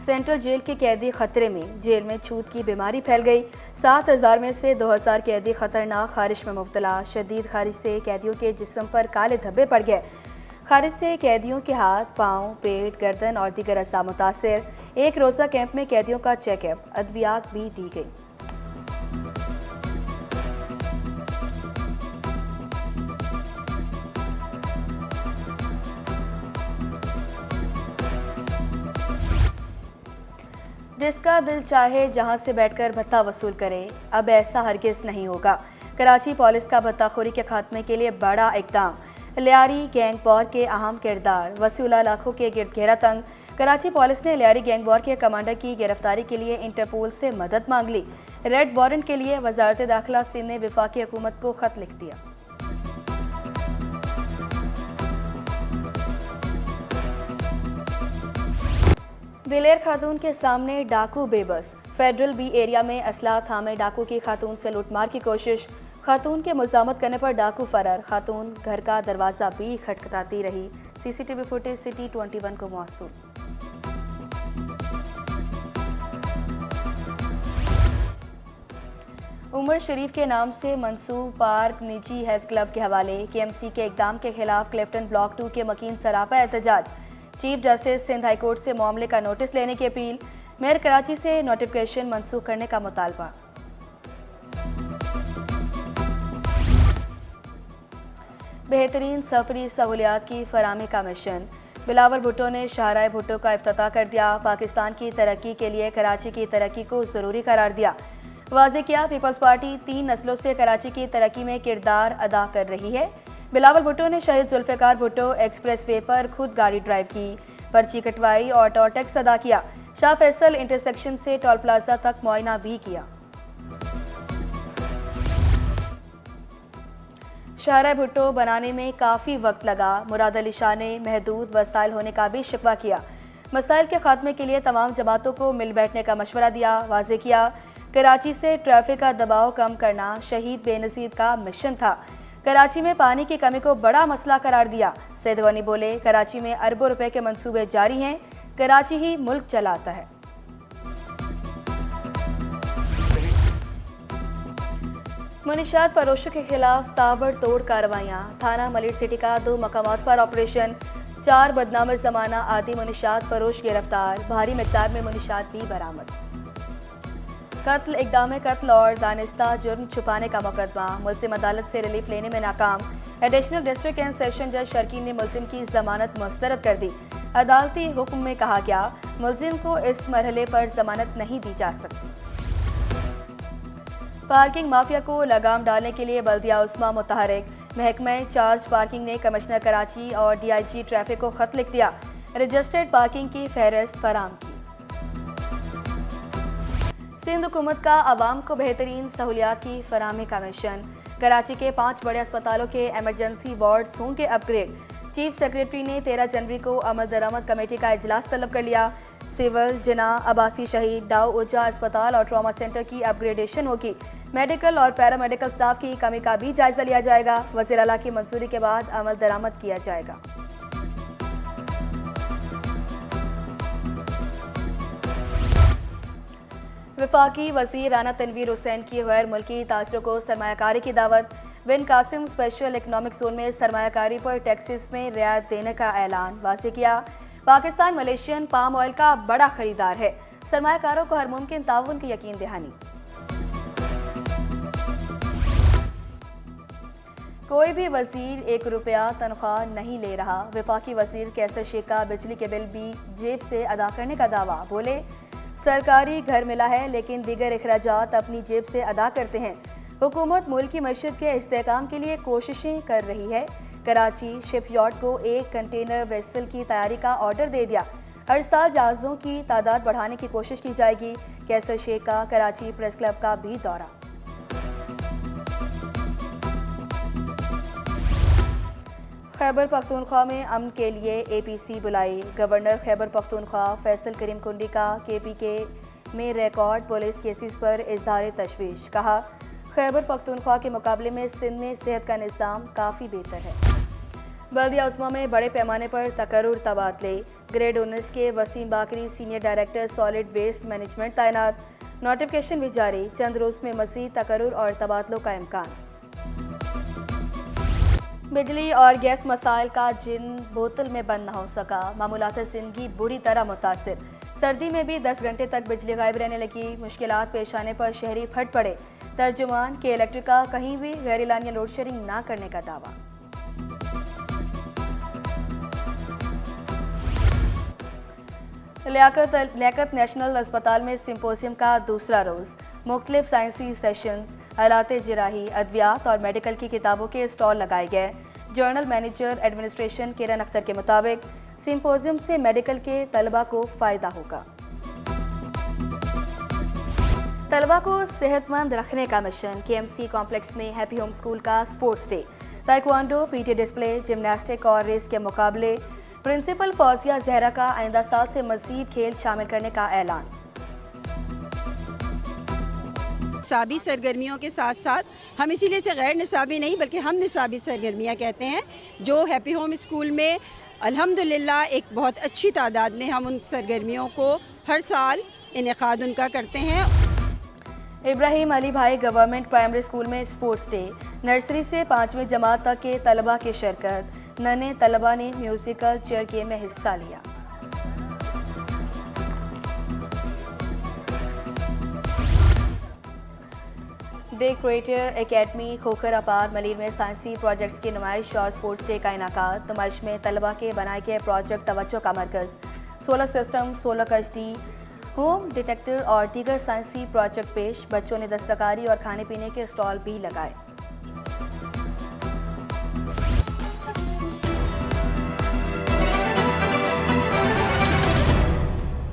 Central jail के कैदी खतरे में, जेल में छूत की बीमारी फैल गई। 7,000 में से 2,000 कैदी खतरनाक खारिश में मुब्तला। शदीद खारिश से कैदियों के जिस्म पर काले धब्बे पड़ गए। खारिश से कैदियों के हाथ, पाँव, पेट, गर्दन और दीगर अज़ा मुतासिर। एक रोज़ा कैंप में कैदियों का चेकअप, अद्वियात भी दी गई। जिसका दिल चाहे जहां से बैठकर भत्ता वसूल करे, अब ऐसा हरगिज़ नहीं होगा। कराची पुलिस का भत्ताखोरी के खात्मे के लिए बड़ा इक़दाम। लियारी गैंग वॉर के अहम किरदार, वसीउल्लाह लाखों के गिरद घेरा तंग। कराची पुलिस ने लियारी गैंग वॉर के कमांडर की गिरफ्तारी के लिए इंटरपोल से मदद मांग ली। रेड वारंट के लिए वजारत दाखिला सिंध ने वफाकी हुकूमत को खत लिख दिया। दिलेर खातून के सामने डाकू बेबस। फेडरल बी एरिया में असला थामे डाकू की खातून से लूटमार की कोशिश। खातून के मुज़ामत करने पर डाकू फरार। खातून घर का दरवाज़ा भी खटखटाती रही। सीसीटीवी फुटेज सिटी 21 को मौसूल। उमर शरीफ के नाम से मंसूब पार्क निजी हेल्थ क्लब के हवाले। केएमसी के इक़दाम के खिलाफ क्लिफ्टन ब्लॉक 2 के मकीन सरापा एहतजाज। Chief justice Sindh high court से मामले का नोटिस लेने की अपील। मेयर कराची से नोटिफिकेशन मनसूख करने का मुतालबा। बेहतरीन सफरी सहूलियात की फराहमी का मिशन। बिलावल भुट्टो ने शाहराह भुट्टो का इफ्तिताह कर दिया। पाकिस्तान की तरक्की के लिए कराची की तरक्की को ज़रूरी करार दिया। वाज़ेह किया, पीपल्स पार्टी 3 नस्लों से कराची की तरक्की में किरदार अदा कर रही है। बिलावल भुट्टो ने शहीद जुल्फ़िकार भुट्टो एक्सप्रेस वे पर खुद गाड़ी ड्राइव की, पर्ची कटवाई और टोल टैक्स अदा किया। शाह फैसल इंटरसेक्शन से टोल प्लाजा तक मुआयना भी किया। शाहराह भुट्टो बनाने में काफ़ी वक्त लगा। मुराद अली शाह ने महदूद वसाइल होने का भी शिकवा किया। मसाइल के खात्मे के लिए तमाम जमातों को मिल बैठने का मशवरा दिया। वाज़ेह किया, कराची से ट्रैफिक का दबाव कम करना शहीद बेनज़ीर का मिशन था। कराची में पानी की कमी को बड़ा मसला करार दिया। सैयद गनी बोले, कराची में अरबों रुपए के मंसूबे जारी हैं। कराची ही मुल्क चलाता है। मुनिशात फरोशों के खिलाफ ताबड़तोड़ कार्रवाइयाँ। थाना मलिर सिटी का 2 मकामात पर ऑपरेशन। 4 बदनाम ज़माना आदि मुनिशात फरोश गिरफ्तार। भारी मिकदार में मुनिशात भी बरामद। कत्ल, इक़दाम कत्ल और दानिस्ता जुर्म छुपाने का मुकदमा। मुल्ज़िम अदालत से रिलीफ लेने में नाकाम। एडिशनल डिस्ट्रिक्ट एंड सेशन जज शर्कीन ने मुल्ज़िम की जमानत मुस्तरद कर दी। अदालती हुक्म में कहा गया, मुल्ज़िम को इस मरहले पर जमानत नहीं दी जा सकती। पार्किंग माफिया को लगाम डालने के लिए बल्दिया उस्मा मुतहरिक। महकमा चार्ज पार्किंग ने कमिश्नर कराची और DIG ट्रैफिक को खत लिख दिया। रजिस्टर्ड पार्किंग की फहरिस्त फराम की। सिंध हुकूमत का अवाम को बेहतरीन सहूलियात की फराहमी का मिशन। कराची के 5 बड़े अस्पतालों के एमरजेंसी वार्ड्स होंगे अपग्रेड। चीफ सेक्रेटरी ने 13 जनवरी को अमल दरामद कमेटी का इजलास तलब कर लिया। सिविल, जिना, आबासी शहीद, डाउ उजा अस्पताल और ट्रॉमा सेंटर की अपग्रेडेशन होगी। मेडिकल और पैरामेडिकल स्टाफ की कमी का भी जायजा लिया जाएगा। वज़ीर आला की मंजूरी के बाद अमल दरामद किया जाएगा। वफाकी वज़ीर राना तनवीर हुसैन की गैर मुल्की ताजरों को सरमायाकारी की दावत। बिन कासिम स्पेशल इकनॉमिक जोन में सरमायाकारी पर टैक्सेस में रियायत देने का ऐलान। वाज़ेह किया, पाकिस्तान मलेशियन पाम ऑयल का बड़ा खरीदार है। सरमायाकारों को हर मुमकिन ताउन की यकीन दहानी। कोई भी वजीर 1 रुपया तनख्वाह नहीं ले रहा। वफाकी वजीर कैसर शेख का बिजली के बिल भी जेब से अदा करने का दावा। बोले, सरकारी घर मिला है लेकिन दीगर अखराजात अपनी जेब से अदा करते हैं। हुकूमत मुल्क की मईशत के इस्तेहकाम के लिए कोशिशें कर रही है। कराची शिपयार्ड को 1 कंटेनर वेसल की तैयारी का ऑर्डर दे दिया। हर साल जहाज़ों की तादाद बढ़ाने की कोशिश की जाएगी। कैसर शेख का कराची प्रेस क्लब का भी दौरा। खैबर पख्तूनख्वा में अमन के लिए APC बुलाई। गवर्नर खैबर पख्तूनख्वा फैसल करीम कुंडी का KPK में रिकॉर्ड पुलिस केसेस पर इजहार तशवीश। कहा, खैबर पख्तूनख्वा के मुकाबले में सिंध में सेहत का निज़ाम काफ़ी बेहतर है। बल्दिया उस्मा में बड़े पैमाने पर तकर्रुर तबादले। ग्रेड 19 के Wasim Baqri senior director solid waste management तैनात। नोटिफिकेशन भी जारी। चंद रोज में मज़ीद तकर्रुर और तबादलों का इम्कान। बिजली और गैस मसाइल का जिन बोतल में बंद न हो सका। मामूलात ज़िंदगी बुरी तरह मुतासिर। सर्दी में भी 10 घंटे तक बिजली गायब रहने लगी। मुश्किलात पेश आने पर शहरी फट पड़े। तर्जुमान के इलेक्ट्रिक का कहीं भी गैर एलानिया लोड शेडिंग ना करने का दावा। लियाकत नेशनल अस्पताल में सिंपोजियम का दूसरा रोज़। मुख्तलिफ साइंसी सेशंस, हालात जराही, अद्वियात और मेडिकल की किताबों के स्टॉल लगाए गए। जर्नल मैनेजर एडमिनिस्ट्रेशन किरण अख्तर के मुताबिक सिंपोजियम से मेडिकल के तलबा को फ़ायदा होगा। तलबा को सेहतमंद रखने का मिशन। KMC कॉम्प्लेक्स में हैप्पी होम स्कूल का sports day. Taekwondo, PT display, gymnastic और रेस के मुकाबले। प्रिंसिपल फौजिया जहरा का आइंदा साल से मज़ीद खेल शामिल करने का ऐलान। निसाबी सरगर्मियों के साथ साथ हम इसीलिए इसे गैर निसाबी नहीं बल्कि हम निसाबी सरगर्मियाँ कहते हैं, जो हैप्पी होम स्कूल में अल्हम्दुलिल्लाह एक बहुत अच्छी तादाद में हम उन सरगर्मियों को हर साल इनेकाद उनका करते हैं। इब्राहिम अली भाई गवर्नमेंट प्राइमरी स्कूल में स्पोर्ट्स डे। नर्सरी से 5वीं जमात तक के तलबा की शिरकत। नन्हे तलबा ने म्यूजिकल चेयर गेम में हिस्सा लिया। द क्रिएटर एकेडमी खोखर अपार मलिर में साइंसी प्रोजेक्ट्स की नुमाइश और स्पोर्ट्स डे का इनाकात। नुमाइश में तलबा के बनाए गए प्रोजेक्ट तवज्जो का मरकज़। सोलर सिस्टम, सोलर कश्ती, होम डिटेक्टर और दीगर साइंसी प्रोजेक्ट पेश। बच्चों ने दस्तकारी और खाने पीने के स्टॉल भी लगाए।